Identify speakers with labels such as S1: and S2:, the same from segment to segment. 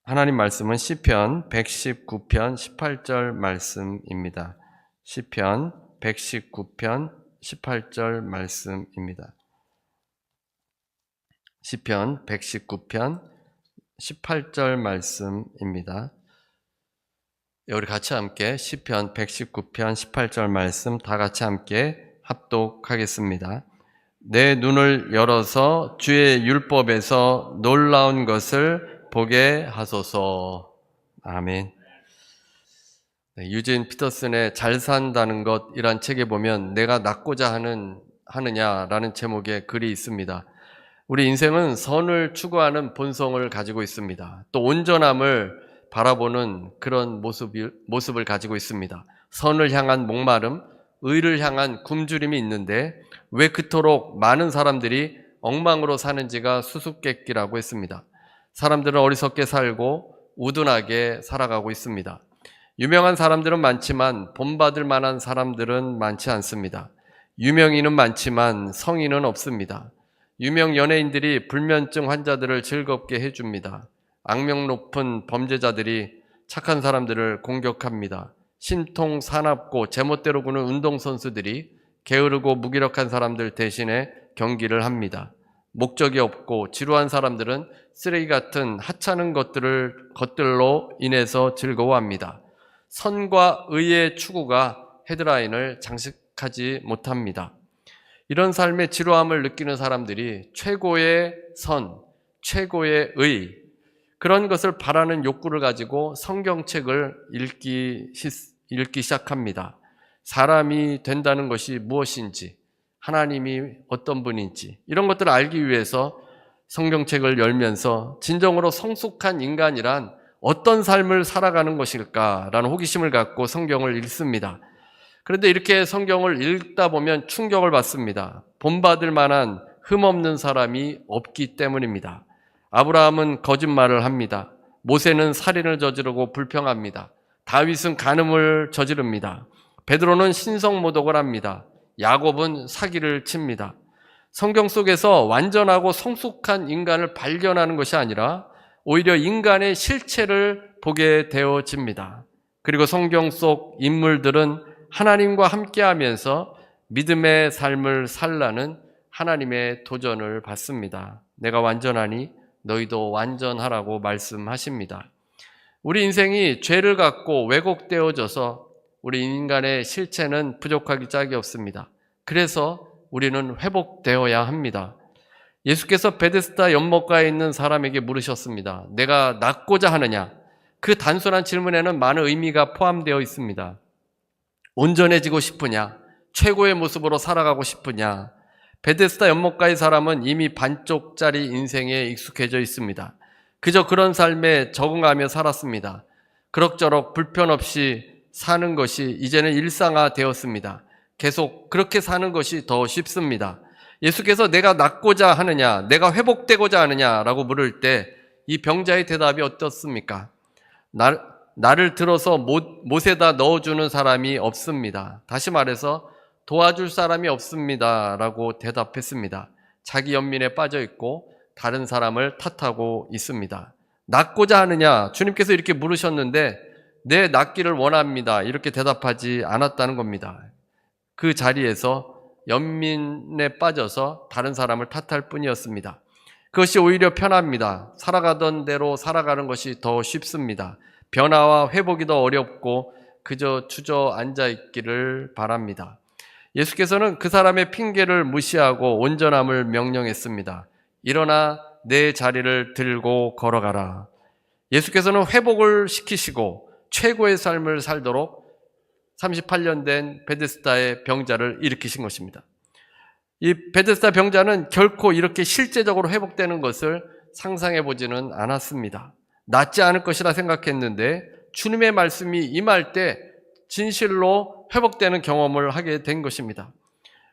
S1: 하나님 말씀은 시편 119편 18절 말씀입니다. 시편 119편 18절 말씀입니다. 시편 119편 18절 말씀입니다. 우리 같이 함께 시편 119편 18절 말씀 다 같이 함께 합독하겠습니다. 내 눈을 열어서 주의 율법에서 놀라운 것을 보게 하소서. 아멘. 유진 피터슨의 잘 산다는 것이란 책에 보면 내가 낫고자 하느냐라는 제목의 글이 있습니다. 우리 인생은 선을 추구하는 본성을 가지고 있습니다. 또 온전함을 바라보는 그런 모습을 가지고 있습니다. 선을 향한 목마름, 의를 향한 굶주림이 있는데 왜 그토록 많은 사람들이 엉망으로 사는지가 수수께끼라고 했습니다. 사람들은 어리석게 살고 우둔하게 살아가고 있습니다. 유명한 사람들은 많지만 본받을 만한 사람들은 많지 않습니다. 유명인은 많지만 성인은 없습니다. 유명 연예인들이 불면증 환자들을 즐겁게 해줍니다. 악명 높은 범죄자들이 착한 사람들을 공격합니다. 신통 사납고 제멋대로 구는 운동선수들이 게으르고 무기력한 사람들 대신에 경기를 합니다. 목적이 없고 지루한 사람들은 쓰레기 같은 하찮은 것들로 인해서 즐거워합니다. 선과 의의 추구가 헤드라인을 장식하지 못합니다. 이런 삶의 지루함을 느끼는 사람들이 최고의 선, 최고의 의, 그런 것을 바라는 욕구를 가지고 성경책을 읽기 시작합니다. 사람이 된다는 것이 무엇인지, 하나님이 어떤 분인지 이런 것들을 알기 위해서 성경책을 열면서 진정으로 성숙한 인간이란 어떤 삶을 살아가는 것일까라는 호기심을 갖고 성경을 읽습니다. 그런데 이렇게 성경을 읽다 보면 충격을 받습니다. 본받을 만한 흠없는 사람이 없기 때문입니다. 아브라함은 거짓말을 합니다. 모세는 살인을 저지르고 불평합니다. 다윗은 간음을 저지릅니다. 베드로는 신성모독을 합니다. 야곱은 사기를 칩니다. 성경 속에서 완전하고 성숙한 인간을 발견하는 것이 아니라 오히려 인간의 실체를 보게 되어집니다. 그리고 성경 속 인물들은 하나님과 함께하면서 믿음의 삶을 살라는 하나님의 도전을 받습니다. 내가 완전하니 너희도 완전하라고 말씀하십니다. 우리 인생이 죄를 갖고 왜곡되어져서 우리 인간의 실체는 부족하기 짝이 없습니다. 그래서 우리는 회복되어야 합니다. 예수께서 베데스다 연못가에 있는 사람에게 물으셨습니다. 내가 낫고자 하느냐? 그 단순한 질문에는 많은 의미가 포함되어 있습니다. 온전해지고 싶으냐? 최고의 모습으로 살아가고 싶으냐? 베데스다 연못가의 사람은 이미 반쪽짜리 인생에 익숙해져 있습니다. 그저 그런 삶에 적응하며 살았습니다. 그럭저럭 불편 없이 사는 것이 이제는 일상화되었습니다. 계속 그렇게 사는 것이 더 쉽습니다. 예수께서 내가 낫고자 하느냐, 내가 회복되고자 하느냐라고 물을 때 이 병자의 대답이 어떻습니까? 나를 들어서 못에다 넣어주는 사람이 없습니다. 다시 말해서 도와줄 사람이 없습니다 라고 대답했습니다. 자기 연민에 빠져 있고 다른 사람을 탓하고 있습니다. 낫고자 하느냐? 주님께서 이렇게 물으셨는데 네, 낫기를 원합니다 이렇게 대답하지 않았다는 겁니다. 그 자리에서 연민에 빠져서 다른 사람을 탓할 뿐이었습니다. 그것이 오히려 편합니다. 살아가던 대로 살아가는 것이 더 쉽습니다. 변화와 회복이 더 어렵고 그저 주저앉아 있기를 바랍니다. 예수께서는 그 사람의 핑계를 무시하고 온전함을 명령했습니다. 일어나 내 자리를 들고 걸어가라. 예수께서는 회복을 시키시고 최고의 삶을 살도록 38년 된 베데스다의 병자를 일으키신 것입니다. 이 베데스다 병자는 결코 이렇게 실제적으로 회복되는 것을 상상해 보지는 않았습니다. 낫지 않을 것이라 생각했는데 주님의 말씀이 임할 때 진실로 회복되는 경험을 하게 된 것입니다.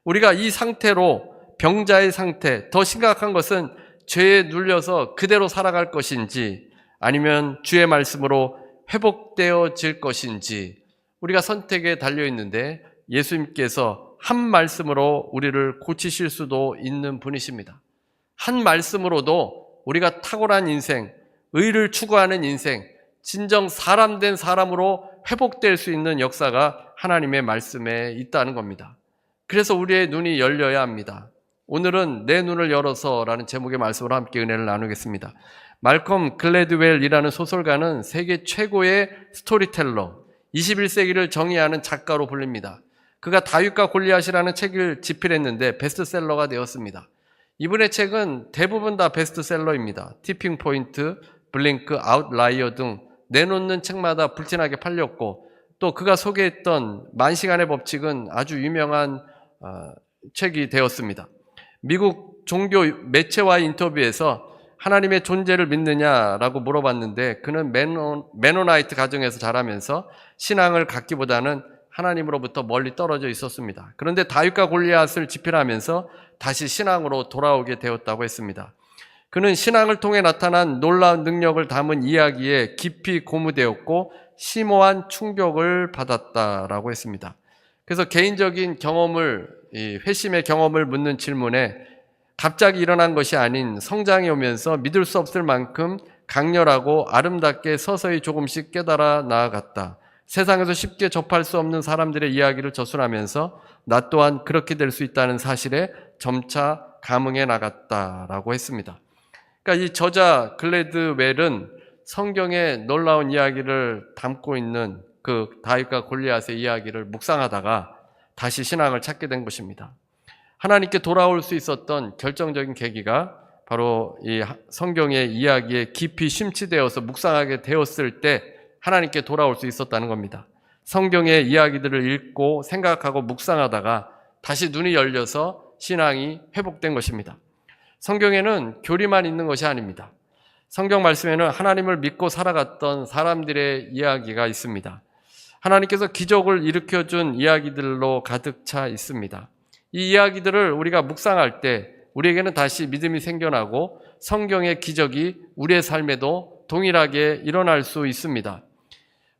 S1: 우리가 이 상태로 병자의 상태, 더 심각한 것은 죄에 눌려서 그대로 살아갈 것인지 아니면 주의 말씀으로 회복되어질 것인지 우리가 선택에 달려있는데 예수님께서 한 말씀으로 우리를 고치실 수도 있는 분이십니다. 한 말씀으로도 우리가 탁월한 인생, 의를 추구하는 인생, 진정 사람 된 사람으로 회복될 수 있는 역사가 하나님의 말씀에 있다는 겁니다. 그래서 우리의 눈이 열려야 합니다. 오늘은 내 눈을 열어서라는 제목의 말씀으로 함께 은혜를 나누겠습니다. 말콤 글래드웰이라는 소설가는 세계 최고의 스토리텔러, 21세기를 정의하는 작가로 불립니다. 그가 다윗과 골리앗이라는 책을 집필했는데 베스트셀러가 되었습니다. 이분의 책은 대부분 다 베스트셀러입니다. 티핑 포인트, 블링크, 아웃라이어 등 내놓는 책마다 불티나게 팔렸고, 또 그가 소개했던 만시간의 법칙은 아주 유명한 책이 되었습니다. 미국 종교 매체와의 인터뷰에서 하나님의 존재를 믿느냐라고 물어봤는데, 그는 메노나이트 가정에서 자라면서 신앙을 갖기보다는 하나님으로부터 멀리 떨어져 있었습니다. 그런데 다윗과 골리앗을 집필하면서 다시 신앙으로 돌아오게 되었다고 했습니다. 그는 신앙을 통해 나타난 놀라운 능력을 담은 이야기에 깊이 고무되었고 심오한 충격을 받았다라고 했습니다. 그래서 개인적인 경험을, 회심의 경험을 묻는 질문에 갑자기 일어난 것이 아닌 성장이 오면서 믿을 수 없을 만큼 강렬하고 아름답게 서서히 조금씩 깨달아 나아갔다. 세상에서 쉽게 접할 수 없는 사람들의 이야기를 저술하면서 나 또한 그렇게 될 수 있다는 사실에 점차 감흥해 나갔다라고 했습니다. 그러니까 이 저자 글래드웰은 성경의 놀라운 이야기를 담고 있는 그 다윗과 골리앗의 이야기를 묵상하다가 다시 신앙을 찾게 된 것입니다. 하나님께 돌아올 수 있었던 결정적인 계기가 바로 이 성경의 이야기에 깊이 심취되어서 묵상하게 되었을 때 하나님께 돌아올 수 있었다는 겁니다. 성경의 이야기들을 읽고 생각하고 묵상하다가 다시 눈이 열려서 신앙이 회복된 것입니다. 성경에는 교리만 있는 것이 아닙니다. 성경 말씀에는 하나님을 믿고 살아갔던 사람들의 이야기가 있습니다. 하나님께서 기적을 일으켜준 이야기들로 가득 차 있습니다. 이 이야기들을 우리가 묵상할 때 우리에게는 다시 믿음이 생겨나고 성경의 기적이 우리의 삶에도 동일하게 일어날 수 있습니다.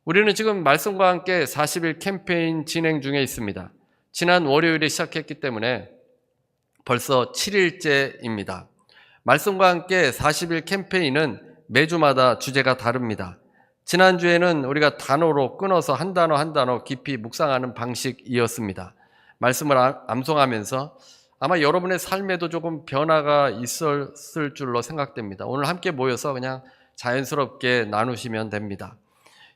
S1: 우리는 지금 말씀과 함께 40일 캠페인 진행 중에 있습니다. 지난 월요일에 시작했기 때문에 벌써 7일째입니다. 말씀과 함께 40일 캠페인은 매주마다 주제가 다릅니다. 지난주에는 우리가 단어로 끊어서 한 단어 한 단어 깊이 묵상하는 방식이었습니다. 말씀을 암송하면서 아마 여러분의 삶에도 조금 변화가 있었을 줄로 생각됩니다. 오늘 함께 모여서 그냥 자연스럽게 나누시면 됩니다.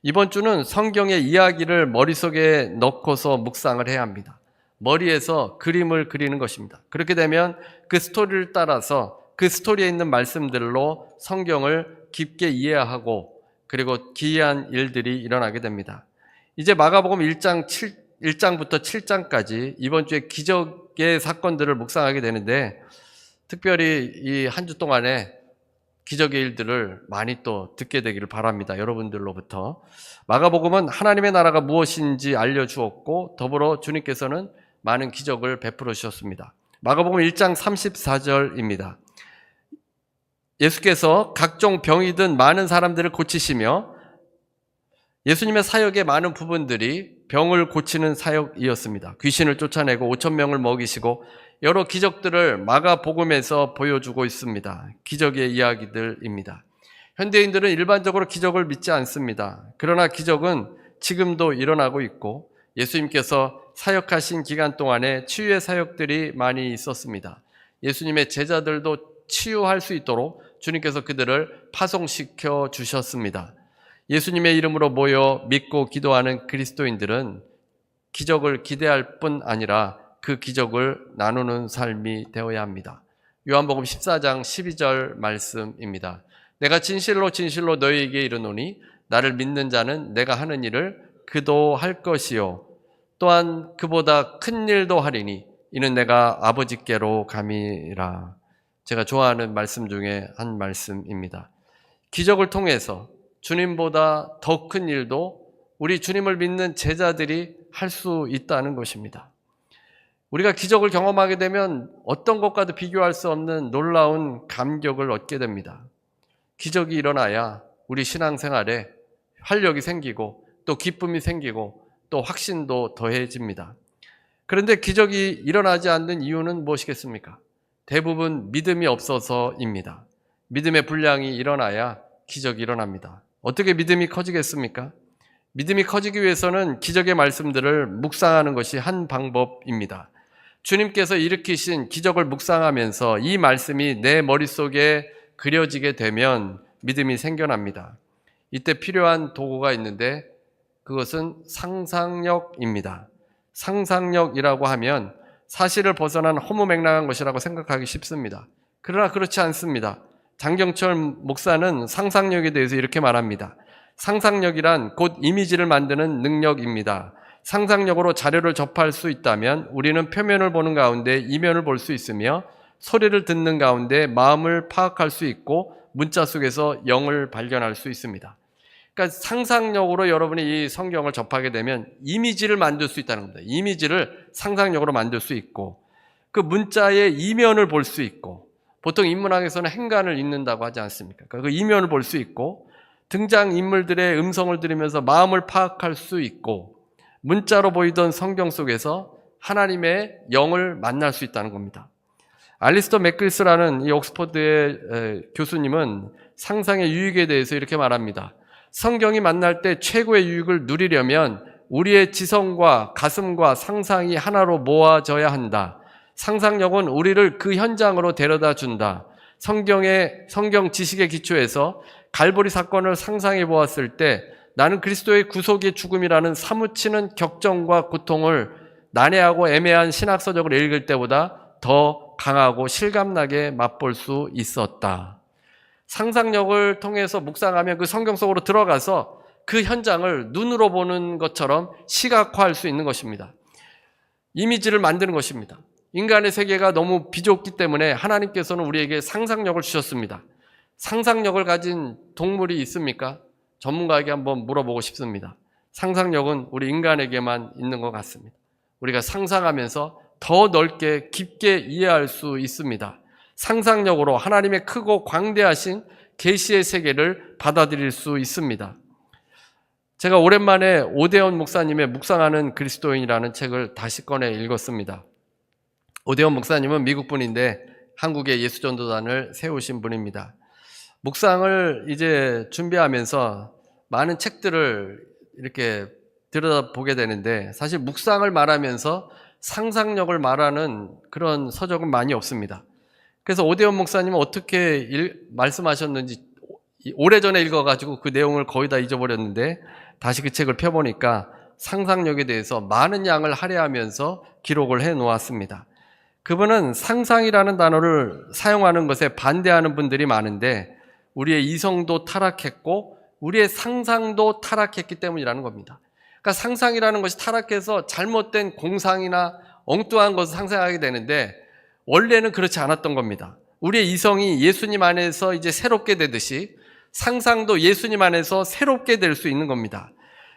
S1: 이번 주는 성경의 이야기를 머릿속에 넣고서 묵상을 해야 합니다. 머리에서 그림을 그리는 것입니다. 그렇게 되면 그 스토리를 따라서 그 스토리에 있는 말씀들로 성경을 깊게 이해하고 그리고 기이한 일들이 일어나게 됩니다. 이제 마가복음 1장부터 7장까지 이번 주에 기적의 사건들을 묵상하게 되는데, 특별히 이 한 주 동안에 기적의 일들을 많이 또 듣게 되기를 바랍니다. 여러분들로부터. 마가복음은 하나님의 나라가 무엇인지 알려주었고 더불어 주님께서는 많은 기적을 베풀어 주셨습니다. 마가복음 1장 34절입니다. 예수께서 각종 병이 든 많은 사람들을 고치시며, 예수님의 사역의 많은 부분들이 병을 고치는 사역이었습니다. 귀신을 쫓아내고 5,000명을 먹이시고 여러 기적들을 마가복음에서 보여주고 있습니다. 기적의 이야기들입니다. 현대인들은 일반적으로 기적을 믿지 않습니다. 그러나 기적은 지금도 일어나고 있고 예수님께서 사역하신 기간 동안에 치유의 사역들이 많이 있었습니다. 예수님의 제자들도 치유할 수 있도록 주님께서 그들을 파송시켜 주셨습니다. 예수님의 이름으로 모여 믿고 기도하는 그리스도인들은 기적을 기대할 뿐 아니라 그 기적을 나누는 삶이 되어야 합니다. 요한복음 14장 12절 말씀입니다. 내가 진실로 진실로 너희에게 이르노니 나를 믿는 자는 내가 하는 일을 그도 할 것이요 또한 그보다 큰 일도 하리니 이는 내가 아버지께로 감이라. 제가 좋아하는 말씀 중에 한 말씀입니다. 기적을 통해서 주님보다 더 큰 일도 우리 주님을 믿는 제자들이 할 수 있다는 것입니다. 우리가 기적을 경험하게 되면 어떤 것과도 비교할 수 없는 놀라운 감격을 얻게 됩니다. 기적이 일어나야 우리 신앙생활에 활력이 생기고 또 기쁨이 생기고 또 확신도 더해집니다. 그런데 기적이 일어나지 않는 이유는 무엇이겠습니까? 대부분 믿음이 없어서입니다. 믿음의 분량이 일어나야 기적이 일어납니다. 어떻게 믿음이 커지겠습니까? 믿음이 커지기 위해서는 기적의 말씀들을 묵상하는 것이 한 방법입니다. 주님께서 일으키신 기적을 묵상하면서 이 말씀이 내 머릿속에 그려지게 되면 믿음이 생겨납니다. 이때 필요한 도구가 있는데 그것은 상상력입니다. 상상력이라고 하면 사실을 벗어난 허무맹랑한 것이라고 생각하기 쉽습니다. 그러나 그렇지 않습니다. 장경철 목사는 상상력에 대해서 이렇게 말합니다. 상상력이란 곧 이미지를 만드는 능력입니다. 상상력으로 자료를 접할 수 있다면 우리는 표면을 보는 가운데 이면을 볼 수 있으며 소리를 듣는 가운데 마음을 파악할 수 있고 문자 속에서 영을 발견할 수 있습니다. 그러니까 상상력으로 여러분이 이 성경을 접하게 되면 이미지를 만들 수 있다는 겁니다. 이미지를 상상력으로 만들 수 있고 그 문자의 이면을 볼 수 있고 보통 인문학에서는 행간을 읽는다고 하지 않습니까? 그 이면을 볼 수 있고 등장인물들의 음성을 들으면서 마음을 파악할 수 있고 문자로 보이던 성경 속에서 하나님의 영을 만날 수 있다는 겁니다. 알리스터 맥글스라는 이 옥스퍼드의 교수님은 상상의 유익에 대해서 이렇게 말합니다. 성경이 만날 때 최고의 유익을 누리려면 우리의 지성과 가슴과 상상이 하나로 모아져야 한다. 상상력은 우리를 그 현장으로 데려다 준다. 성경 지식의 기초에서 갈보리 사건을 상상해 보았을 때 나는 그리스도의 구속의 죽음이라는 사무치는 격정과 고통을 난해하고 애매한 신학서적을 읽을 때보다 더 강하고 실감나게 맛볼 수 있었다. 상상력을 통해서 묵상하면 그 성경 속으로 들어가서 그 현장을 눈으로 보는 것처럼 시각화할 수 있는 것입니다. 이미지를 만드는 것입니다. 인간의 세계가 너무 비좁기 때문에 하나님께서는 우리에게 상상력을 주셨습니다. 상상력을 가진 동물이 있습니까? 전문가에게 한번 물어보고 싶습니다. 상상력은 우리 인간에게만 있는 것 같습니다. 우리가 상상하면서 더 넓게 깊게 이해할 수 있습니다. 상상력으로 하나님의 크고 광대하신 계시의 세계를 받아들일 수 있습니다. 제가 오랜만에 오대원 목사님의 묵상하는 그리스도인이라는 책을 다시 꺼내 읽었습니다. 오대원 목사님은 미국 분인데 한국에 예수전도단을 세우신 분입니다. 묵상을 이제 준비하면서 많은 책들을 이렇게 들여다보게 되는데 사실 묵상을 말하면서 상상력을 말하는 그런 서적은 많이 없습니다. 그래서 오대원 목사님은 어떻게 말씀하셨는지 오래전에 읽어가지고 그 내용을 거의 다 잊어버렸는데 다시 그 책을 펴보니까 상상력에 대해서 많은 양을 할애하면서 기록을 해 놓았습니다. 그분은 상상이라는 단어를 사용하는 것에 반대하는 분들이 많은데 우리의 이성도 타락했고 우리의 상상도 타락했기 때문이라는 겁니다. 그러니까 상상이라는 것이 타락해서 잘못된 공상이나 엉뚱한 것을 상상하게 되는데 원래는 그렇지 않았던 겁니다. 우리의 이성이 예수님 안에서 이제 새롭게 되듯이 상상도 예수님 안에서 새롭게 될 수 있는 겁니다.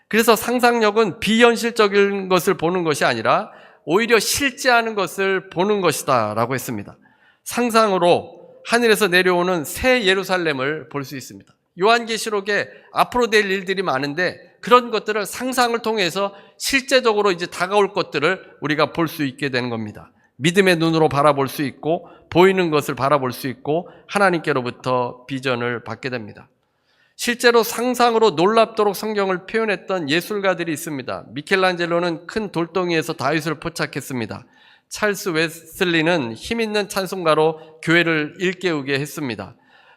S1: 그래서 상상력은 비현실적인 것을 보는 것이 아니라 오히려 실제하는 것을 보는 것이다 라고 했습니다. 상상으로 하늘에서 내려오는 새 예루살렘을 볼 수 있습니다. 요한계시록에 앞으로 될 일들이 많은데 그런 것들을 상상을 통해서 실제적으로 이제 다가올 것들을 우리가 볼 수 있게 되는 겁니다. 믿음의 눈으로 바라볼 수 있고 보이는 것을 바라볼 수 있고 하나님께로부터 비전을 받게 됩니다. 실제로 상상으로 놀랍도록 성경을 표현했던 예술가들이 있습니다. 미켈란젤로는 큰 돌덩이에서 다윗을 포착했습니다. 찰스 웨슬리는 힘있는 찬송가로 교회를 일깨우게 했습니다.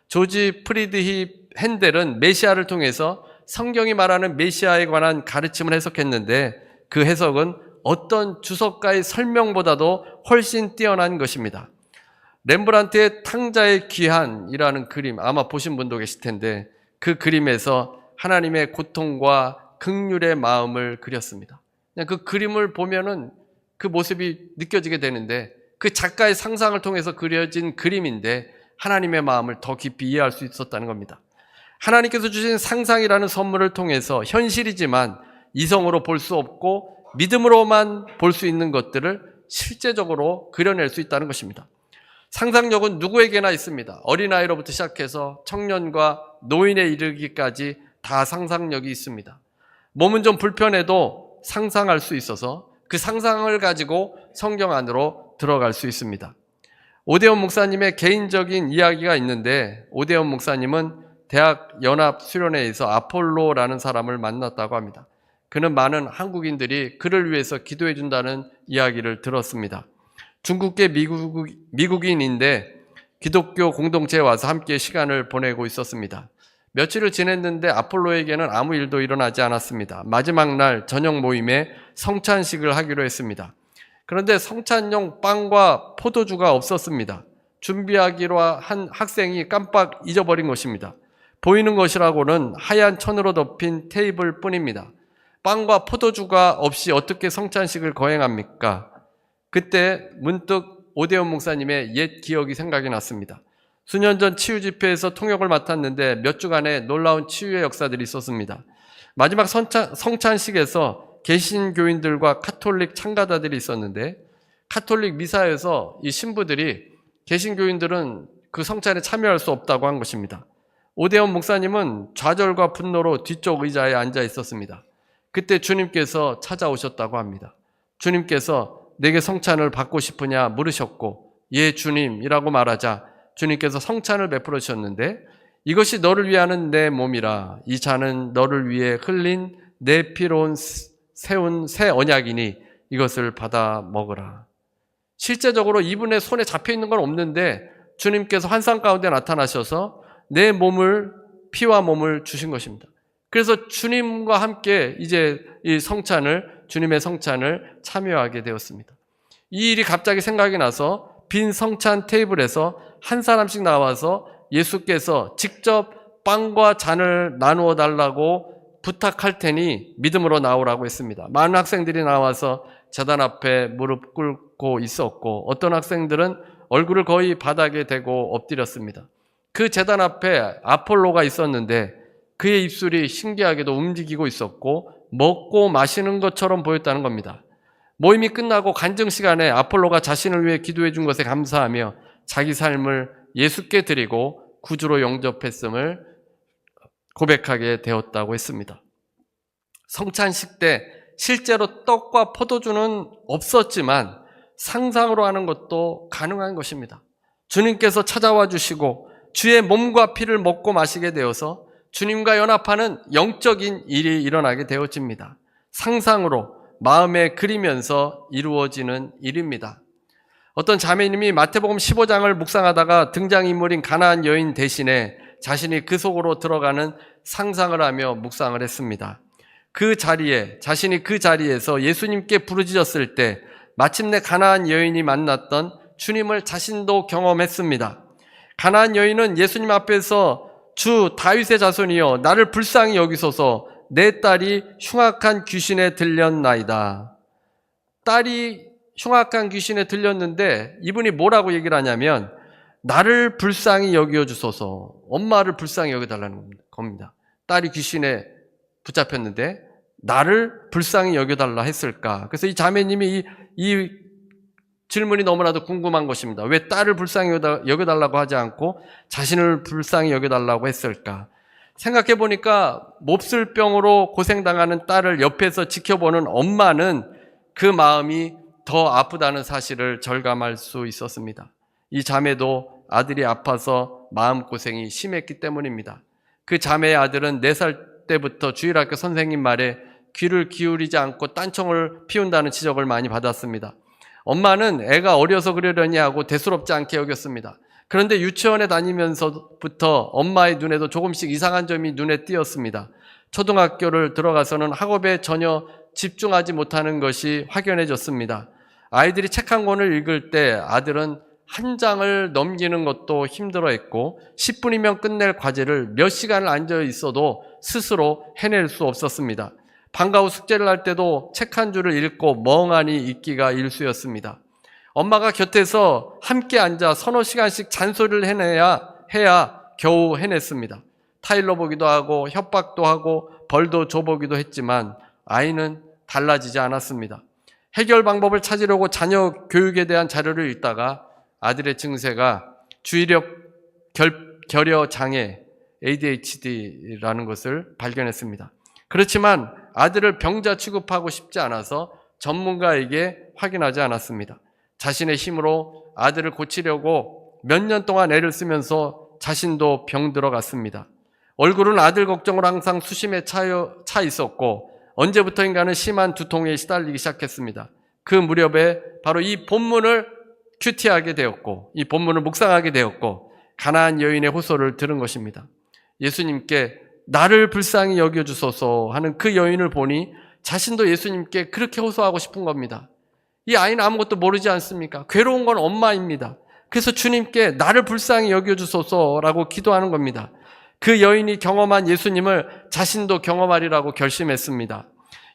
S1: 조지 프리드히 핸델은 메시아를 통해서 성경이 말하는 메시아에 관한 가르침을 해석했는데 그 해석은 어떤 주석가의 설명보다도 훨씬 뛰어난 것입니다. 렘브란트의 탕자의 귀한이라는 그림 아마 보신 분도 계실 텐데 그 그림에서 하나님의 고통과 긍휼의 마음을 그렸습니다. 그냥 그 그림을 보면은 그 모습이 느껴지게 되는데 그 작가의 상상을 통해서 그려진 그림인데 하나님의 마음을 더 깊이 이해할 수 있었다는 겁니다. 하나님께서 주신 상상이라는 선물을 통해서 현실이지만 이성으로 볼 수 없고 믿음으로만 볼 수 있는 것들을 실제적으로 그려낼 수 있다는 것입니다. 상상력은 누구에게나 있습니다. 어린아이로부터 시작해서 청년과 노인에 이르기까지 다 상상력이 있습니다. 몸은 좀 불편해도 상상할 수 있어서 그 상상을 가지고 성경 안으로 들어갈 수 있습니다. 오대원 목사님의 개인적인 이야기가 있는데 오대원 목사님은 대학 연합 수련회에서 아폴로라는 사람을 만났다고 합니다. 그는 많은 한국인들이 그를 위해서 기도해 준다는 이야기를 들었습니다. 중국계 미국인인데 기독교 공동체에 와서 함께 시간을 보내고 있었습니다. 며칠을 지냈는데 아폴로에게는 아무 일도 일어나지 않았습니다. 마지막 날 저녁 모임에 성찬식을 하기로 했습니다. 그런데 성찬용 빵과 포도주가 없었습니다. 준비하기로 한 학생이 깜빡 잊어버린 것입니다. 보이는 것이라고는 하얀 천으로 덮인 테이블 뿐입니다. 빵과 포도주가 없이 어떻게 성찬식을 거행합니까? 그때 문득 오대원 목사님의 옛 기억이 생각이 났습니다. 수년 전 치유 집회에서 통역을 맡았는데 몇 주간의 놀라운 치유의 역사들이 있었습니다. 마지막 성찬식에서 개신교인들과 카톨릭 참가자들이 있었는데 카톨릭 미사에서 이 신부들이 개신교인들은 그 성찬에 참여할 수 없다고 한 것입니다. 오대원 목사님은 좌절과 분노로 뒤쪽 의자에 앉아 있었습니다. 그때 주님께서 찾아오셨다고 합니다. 주님께서 내게 성찬을 받고 싶으냐 물으셨고 예 주님이라고 말하자 주님께서 성찬을 베풀어 주셨는데 이것이 너를 위하는 내 몸이라 이 잔은 너를 위해 흘린 내 피로 세운 새 언약이니 이것을 받아 먹으라. 실제적으로 이분의 손에 잡혀 있는 건 없는데 주님께서 환상 가운데 나타나셔서 내 몸을 피와 몸을 주신 것입니다. 그래서 주님과 함께 이제 이 주님의 성찬을 참여하게 되었습니다. 이 일이 갑자기 생각이 나서 빈 성찬 테이블에서 한 사람씩 나와서 예수께서 직접 빵과 잔을 나누어 달라고 부탁할 테니 믿음으로 나오라고 했습니다. 많은 학생들이 나와서 제단 앞에 무릎 꿇고 있었고 어떤 학생들은 얼굴을 거의 바닥에 대고 엎드렸습니다. 그 제단 앞에 아폴로가 있었는데 그의 입술이 신기하게도 움직이고 있었고 먹고 마시는 것처럼 보였다는 겁니다. 모임이 끝나고 간증 시간에 아폴로가 자신을 위해 기도해 준 것에 감사하며 자기 삶을 예수께 드리고 구주로 영접했음을 고백하게 되었다고 했습니다. 성찬식 때 실제로 떡과 포도주는 없었지만 상상으로 하는 것도 가능한 것입니다. 주님께서 찾아와 주시고 주의 몸과 피를 먹고 마시게 되어서 주님과 연합하는 영적인 일이 일어나게 되어집니다. 상상으로 마음에 그리면서 이루어지는 일입니다. 어떤 자매님이 마태복음 15장을 묵상하다가 등장인물인 가나안 여인 대신에 자신이 그 속으로 들어가는 상상을 하며 묵상을 했습니다. 자신이 그 자리에서 예수님께 부르짖었을 때 마침내 가나안 여인이 만났던 주님을 자신도 경험했습니다. 가나안 여인은 예수님 앞에서 주 다윗의 자손이여 나를 불쌍히 여기소서 내 딸이 흉악한 귀신에 들렸나이다. 딸이 흉악한 귀신에 들렸는데 이분이 뭐라고 얘기를 하냐면 나를 불쌍히 여겨 주소서, 엄마를 불쌍히 여겨달라는 겁니다. 딸이 귀신에 붙잡혔는데 나를 불쌍히 여겨달라 했을까? 그래서 이 자매님이 이 질문이 너무나도 궁금한 것입니다. 왜 딸을 불쌍히 여겨달라고 하지 않고 자신을 불쌍히 여겨달라고 했을까? 생각해 보니까 몹쓸 병으로 고생당하는 딸을 옆에서 지켜보는 엄마는 그 마음이 더 아프다는 사실을 절감할 수 있었습니다. 이 자매도 아들이 아파서 마음고생이 심했기 때문입니다. 그 자매의 아들은 4살 때부터 주일학교 선생님 말에 귀를 기울이지 않고 딴청을 피운다는 지적을 많이 받았습니다. 엄마는 애가 어려서 그러려니 하고 대수롭지 않게 여겼습니다. 그런데 유치원에 다니면서부터 엄마의 눈에도 조금씩 이상한 점이 눈에 띄었습니다. 초등학교를 들어가서는 학업에 전혀 집중하지 못하는 것이 확연해졌습니다. 아이들이 책 한 권을 읽을 때 아들은 한 장을 넘기는 것도 힘들어했고 10분이면 끝낼 과제를 몇 시간을 앉아 있어도 스스로 해낼 수 없었습니다. 방과 후 숙제를 할 때도 책 한 줄을 읽고 멍하니 있기가 일쑤였습니다. 엄마가 곁에서 함께 앉아 서너 시간씩 잔소리를 해야 겨우 해냈습니다. 타일러 보기도 하고 협박도 하고 벌도 줘보기도 했지만 아이는 달라지지 않았습니다. 해결 방법을 찾으려고 자녀 교육에 대한 자료를 읽다가 아들의 증세가 주의력 결여 장애 ADHD라는 것을 발견했습니다. 그렇지만 아들을 병자 취급하고 싶지 않아서 전문가에게 확인하지 않았습니다. 자신의 힘으로 아들을 고치려고 몇 년 동안 애를 쓰면서 자신도 병들어 갔습니다. 얼굴은 아들 걱정으로 항상 수심에 차 있었고 언제부터인가는 심한 두통에 시달리기 시작했습니다. 그 무렵에 바로 이 본문을 큐티하게 되었고 이 본문을 묵상하게 되었고 가나안 여인의 호소를 들은 것입니다. 예수님께 나를 불쌍히 여겨주소서 하는 그 여인을 보니 자신도 예수님께 그렇게 호소하고 싶은 겁니다. 이 아이는 아무것도 모르지 않습니까? 괴로운 건 엄마입니다. 그래서 주님께 나를 불쌍히 여겨주소서라고 기도하는 겁니다. 그 여인이 경험한 예수님을 자신도 경험하리라고 결심했습니다.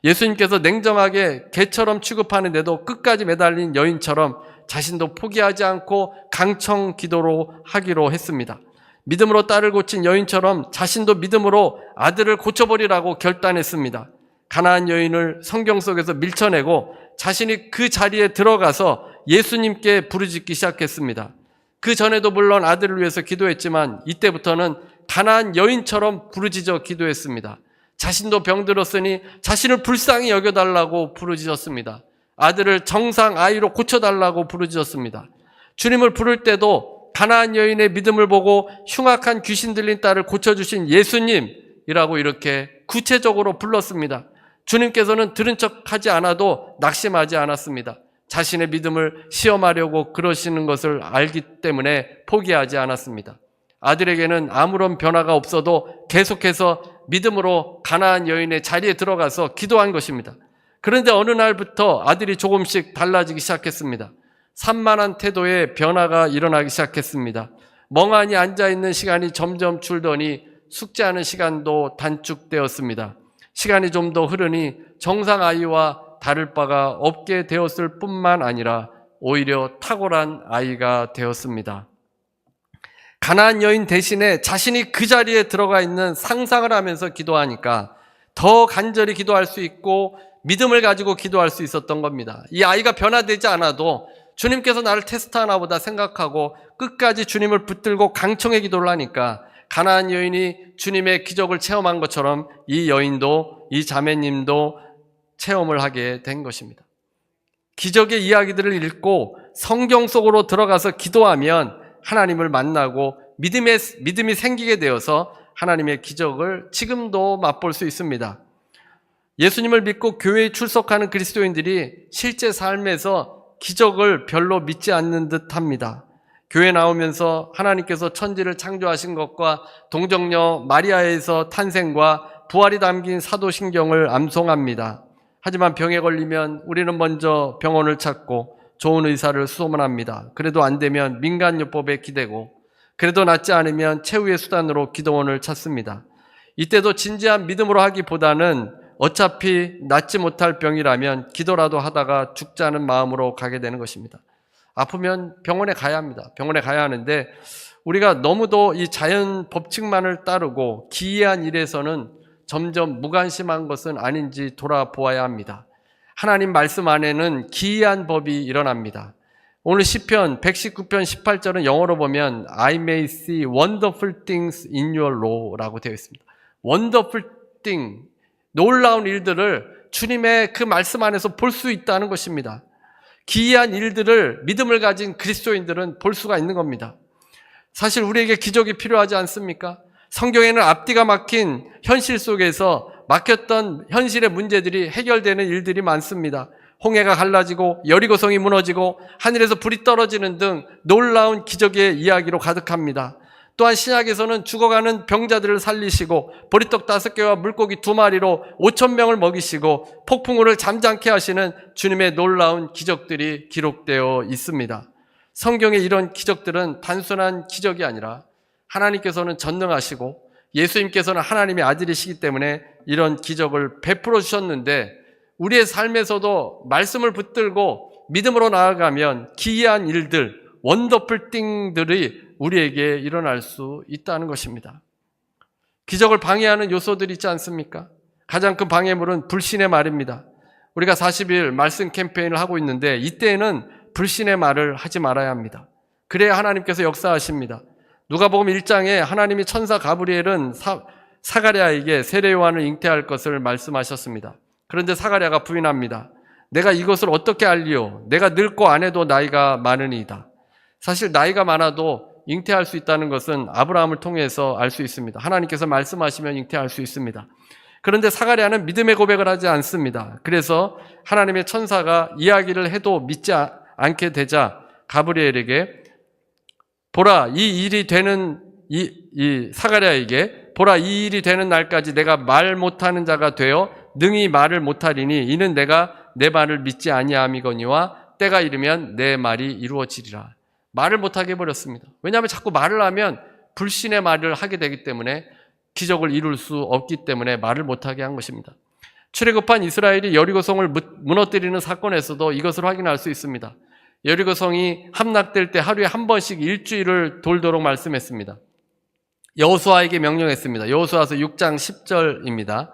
S1: 예수님께서 냉정하게 개처럼 취급하는데도 끝까지 매달린 여인처럼 자신도 포기하지 않고 강청 기도로 하기로 했습니다. 믿음으로 딸을 고친 여인처럼 자신도 믿음으로 아들을 고쳐버리라고 결단했습니다. 가나안 여인을 성경 속에서 밀쳐내고 자신이 그 자리에 들어가서 예수님께 부르짖기 시작했습니다. 그 전에도 물론 아들을 위해서 기도했지만 이때부터는 가나안 여인처럼 부르짖어 기도했습니다. 자신도 병들었으니 자신을 불쌍히 여겨달라고 부르짖었습니다. 아들을 정상 아이로 고쳐달라고 부르짖었습니다. 주님을 부를 때도 가나안 여인의 믿음을 보고 흉악한 귀신 들린 딸을 고쳐주신 예수님이라고 이렇게 구체적으로 불렀습니다. 주님께서는 들은 척하지 않아도 낙심하지 않았습니다. 자신의 믿음을 시험하려고 그러시는 것을 알기 때문에 포기하지 않았습니다. 아들에게는 아무런 변화가 없어도 계속해서 믿음으로 가나안 여인의 자리에 들어가서 기도한 것입니다. 그런데 어느 날부터 아들이 조금씩 달라지기 시작했습니다. 산만한 태도에 변화가 일어나기 시작했습니다. 멍하니 앉아있는 시간이 점점 줄더니 숙제하는 시간도 단축되었습니다. 시간이 좀 더 흐르니 정상 아이와 다를 바가 없게 되었을 뿐만 아니라 오히려 탁월한 아이가 되었습니다. 가나안 여인 대신에 자신이 그 자리에 들어가 있는 상상을 하면서 기도하니까 더 간절히 기도할 수 있고 믿음을 가지고 기도할 수 있었던 겁니다. 이 아이가 변화되지 않아도 주님께서 나를 테스트하나 보다 생각하고 끝까지 주님을 붙들고 강청의 기도를 하니까 가나안 여인이 주님의 기적을 체험한 것처럼 이 여인도 이 자매님도 체험을 하게 된 것입니다. 기적의 이야기들을 읽고 성경 속으로 들어가서 기도하면 하나님을 만나고 믿음이 생기게 되어서 하나님의 기적을 지금도 맛볼 수 있습니다. 예수님을 믿고 교회에 출석하는 그리스도인들이 실제 삶에서 기적을 별로 믿지 않는 듯 합니다. 교회 나오면서 하나님께서 천지를 창조하신 것과 동정녀 마리아에서 탄생과 부활이 담긴 사도신경을 암송합니다. 하지만 병에 걸리면 우리는 먼저 병원을 찾고 좋은 의사를 수소문합니다. 그래도 안 되면 민간요법에 기대고 그래도 낫지 않으면 최후의 수단으로 기도원을 찾습니다. 이때도 진지한 믿음으로 하기보다는 어차피 낫지 못할 병이라면 기도라도 하다가 죽자는 마음으로 가게 되는 것입니다. 아프면 병원에 가야 합니다. 병원에 가야 하는데 우리가 너무도 이 자연 법칙만을 따르고 기이한 일에서는 점점 무관심한 것은 아닌지 돌아보아야 합니다. 하나님 말씀 안에는 기이한 법이 일어납니다. 오늘 시편 119편 18절은 영어로 보면 I may see wonderful things in your law라고 되어 있습니다. wonderful thing, 놀라운 일들을 주님의 그 말씀 안에서 볼 수 있다는 것입니다. 기이한 일들을 믿음을 가진 그리스도인들은 볼 수가 있는 겁니다. 사실 우리에게 기적이 필요하지 않습니까? 성경에는 앞뒤가 막힌 현실 속에서 막혔던 현실의 문제들이 해결되는 일들이 많습니다. 홍해가 갈라지고 여리고성이 무너지고 하늘에서 불이 떨어지는 등 놀라운 기적의 이야기로 가득합니다. 또한 신약에서는 죽어가는 병자들을 살리시고 보리떡 5개와 물고기 2마리로 5,000명을 먹이시고 폭풍우를 잠잠케 하시는 주님의 놀라운 기적들이 기록되어 있습니다. 성경의 이런 기적들은 단순한 기적이 아니라 하나님께서는 전능하시고 예수님께서는 하나님의 아들이시기 때문에 이런 기적을 베풀어 주셨는데 우리의 삶에서도 말씀을 붙들고 믿음으로 나아가면 기이한 일들, 원더풀 띵들이 우리에게 일어날 수 있다는 것입니다. 기적을 방해하는 요소들이 있지 않습니까? 가장 큰 방해물은 불신의 말입니다. 우리가 40일 말씀 캠페인을 하고 있는데 이때에는 불신의 말을 하지 말아야 합니다. 그래야 하나님께서 역사하십니다. 누가복음 1장에 하나님이 천사 가브리엘은 사가랴에게 세례 요한을 잉태할 것을 말씀하셨습니다. 그런데 사가랴가 부인합니다. 내가 이것을 어떻게 알리오? 내가 늙고 아내도 나이가 많으니이다. 사실 나이가 많아도 잉태할 수 있다는 것은 아브라함을 통해서 알 수 있습니다. 하나님께서 말씀하시면 잉태할 수 있습니다. 그런데 사가랴는 믿음의 고백을 하지 않습니다. 그래서 하나님의 천사가 이야기를 해도 믿지 않게 되자 가브리엘에게 보라, 이 일이 되는 이 사가랴에게 보라, 이 일이 되는 날까지 내가 말 못하는 자가 되어 능히 말을 못하리니 이는 내가 내 말을 믿지 아니함이거니와 때가 이르면 내 말이 이루어지리라. 말을 못하게 해버렸습니다. 왜냐하면 자꾸 말을 하면 불신의 말을 하게 되기 때문에 기적을 이룰 수 없기 때문에 말을 못하게 한 것입니다. 출애굽한 이스라엘이 여리고성을 무너뜨리는 사건에서도 이것을 확인할 수 있습니다. 여리고성이 함락될 때 하루에 한 번씩 일주일을 돌도록 말씀했습니다. 여호수아에게 명령했습니다. 여호수아서 6장 10절입니다.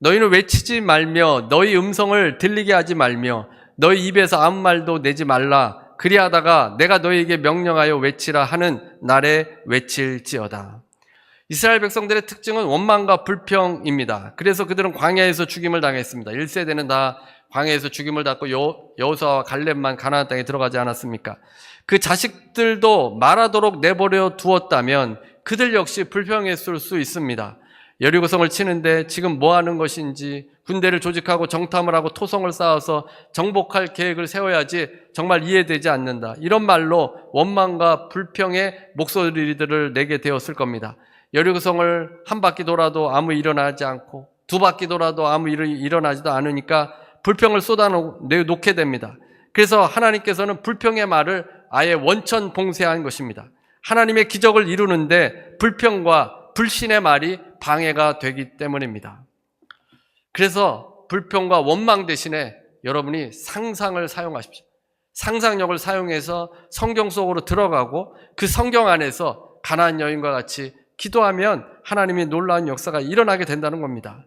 S1: 너희는 외치지 말며 너희 음성을 들리게 하지 말며 너희 입에서 아무 말도 내지 말라. 그리하다가 내가 너희에게 명령하여 외치라 하는 날에 외칠지어다. 이스라엘 백성들의 특징은 원망과 불평입니다. 그래서 그들은 광야에서 죽임을 당했습니다. 1세대는 다 광야에서 죽임을 당했고 여호수아와 갈렙만 가나안 땅에 들어가지 않았습니까? 그 자식들도 말하도록 내버려 두었다면 그들 역시 불평했을 수 있습니다. 여리고성을 치는데 지금 뭐 하는 것인지, 군대를 조직하고 정탐을 하고 토성을 쌓아서 정복할 계획을 세워야지 정말 이해되지 않는다. 이런 말로 원망과 불평의 목소리들을 내게 되었을 겁니다. 여리고성을 한 바퀴 돌아도 아무 일어나지 않고 두 바퀴 돌아도 아무 일이 일어나지도 않으니까 불평을 쏟아놓게 됩니다. 그래서 하나님께서는 불평의 말을 아예 원천 봉쇄한 것입니다. 하나님의 기적을 이루는데 불평과 불신의 말이 방해가 되기 때문입니다. 그래서 불평과 원망 대신에 여러분이 상상을 사용하십시오. 상상력을 사용해서 성경 속으로 들어가고 그 성경 안에서 가나안 여인과 같이 기도하면 하나님의 놀라운 역사가 일어나게 된다는 겁니다.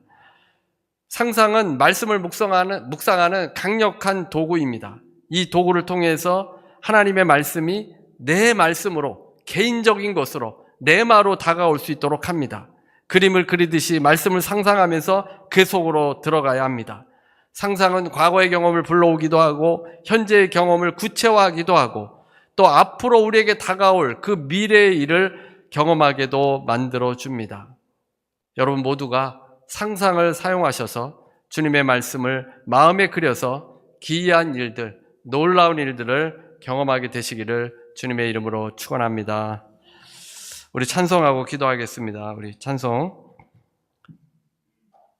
S1: 상상은 말씀을 묵상하는 강력한 도구입니다. 이 도구를 통해서 하나님의 말씀이 내 말씀으로, 개인적인 것으로, 내 마로 다가올 수 있도록 합니다. 그림을 그리듯이 말씀을 상상하면서 그 속으로 들어가야 합니다. 상상은 과거의 경험을 불러오기도 하고 현재의 경험을 구체화하기도 하고 또 앞으로 우리에게 다가올 그 미래의 일을 경험하게도 만들어줍니다. 여러분 모두가 상상을 사용하셔서 주님의 말씀을 마음에 그려서 기이한 일들, 놀라운 일들을 경험하게 되시기를 주님의 이름으로 축원합니다. 우리 찬송하고 기도하겠습니다. 우리 찬송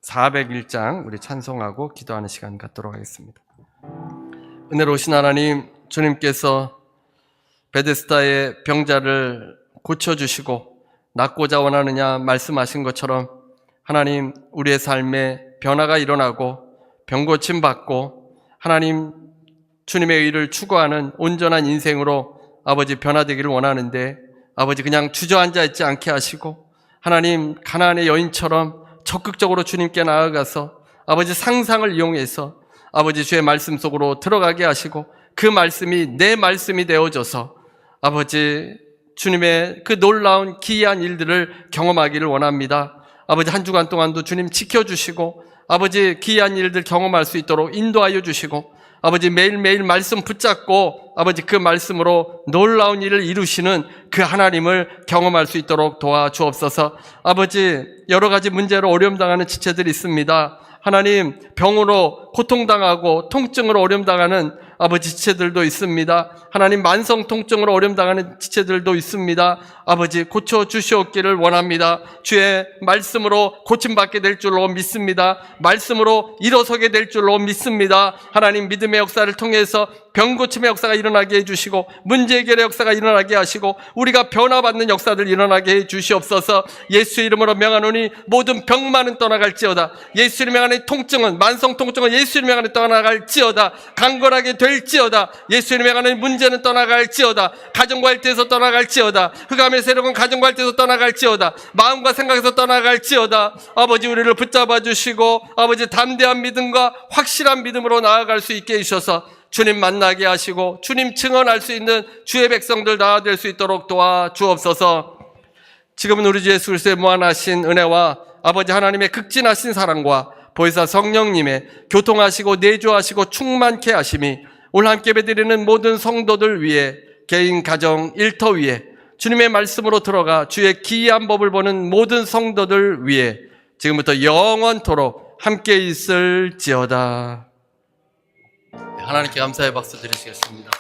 S1: 401장 우리 찬송하고 기도하는 시간 갖도록 하겠습니다. 은혜로우신 하나님, 주님께서 베데스다의 병자를 고쳐주시고 낫고자 원하느냐 말씀하신 것처럼 하나님, 우리의 삶에 변화가 일어나고 병고침 받고 하나님 주님의 의를 추구하는 온전한 인생으로 아버지 변화되기를 원하는데 아버지 그냥 주저앉아 있지 않게 하시고 하나님 가나안의 여인처럼 적극적으로 주님께 나아가서 아버지 상상을 이용해서 아버지 주의 말씀 속으로 들어가게 하시고 그 말씀이 내 말씀이 되어져서 아버지 주님의 그 놀라운 기이한 일들을 경험하기를 원합니다. 아버지 한 주간 동안도 주님 지켜주시고 아버지 기이한 일들 경험할 수 있도록 인도하여 주시고 아버지 매일매일 말씀 붙잡고 아버지 그 말씀으로 놀라운 일을 이루시는 그 하나님을 경험할 수 있도록 도와주옵소서. 아버지 여러 가지 문제로 어려움 당하는 지체들이 있습니다. 하나님 병으로 고통당하고 통증으로 어려움 당하는 아버지 지체들도 있습니다. 하나님 만성 통증으로 어려움 당하는 지체들도 있습니다. 아버지 고쳐주시옵기를 원합니다. 주의 말씀으로 고침받게 될 줄로 믿습니다. 말씀으로 일어서게 될 줄로 믿습니다. 하나님 믿음의 역사를 통해서 병고침의 역사가 일어나게 해주시고 문제 해결의 역사가 일어나게 하시고 우리가 변화받는 역사들 일어나게 해주시옵소서. 예수 이름으로 명하노니 모든 병만은 떠나갈지어다. 예수 이름 명하는 통증은 만성 통증은 예수 이름 명하는 떠나갈지어다. 강건하게 될지어다. 예수 이름 명하는 문제는 떠나갈지어다. 가정과일대에서 떠나갈지어다. 흑암의 세력은 가정과일대에서 떠나갈지어다. 마음과 생각에서 떠나갈지어다. 아버지 우리를 붙잡아 주시고 아버지 담대한 믿음과 확실한 믿음으로 나아갈 수 있게 해주셔서 주님 만나게 하시고 주님 증언할 수 있는 주의 백성들 다 될 수 있도록 도와주옵소서. 지금은 우리 주 예수 그리스도의 무한하신 은혜와 아버지 하나님의 극진하신 사랑과 보혜사 성령님의 교통하시고 내주하시고 충만케 하심이 오늘 함께 예배드리는 모든 성도들 위해 개인 가정 일터 위에 주님의 말씀으로 들어가 주의 기이한 법을 보는 모든 성도들 위해 지금부터 영원토록 함께 있을지어다. 하나님께 감사의 박수 드리시겠습니다.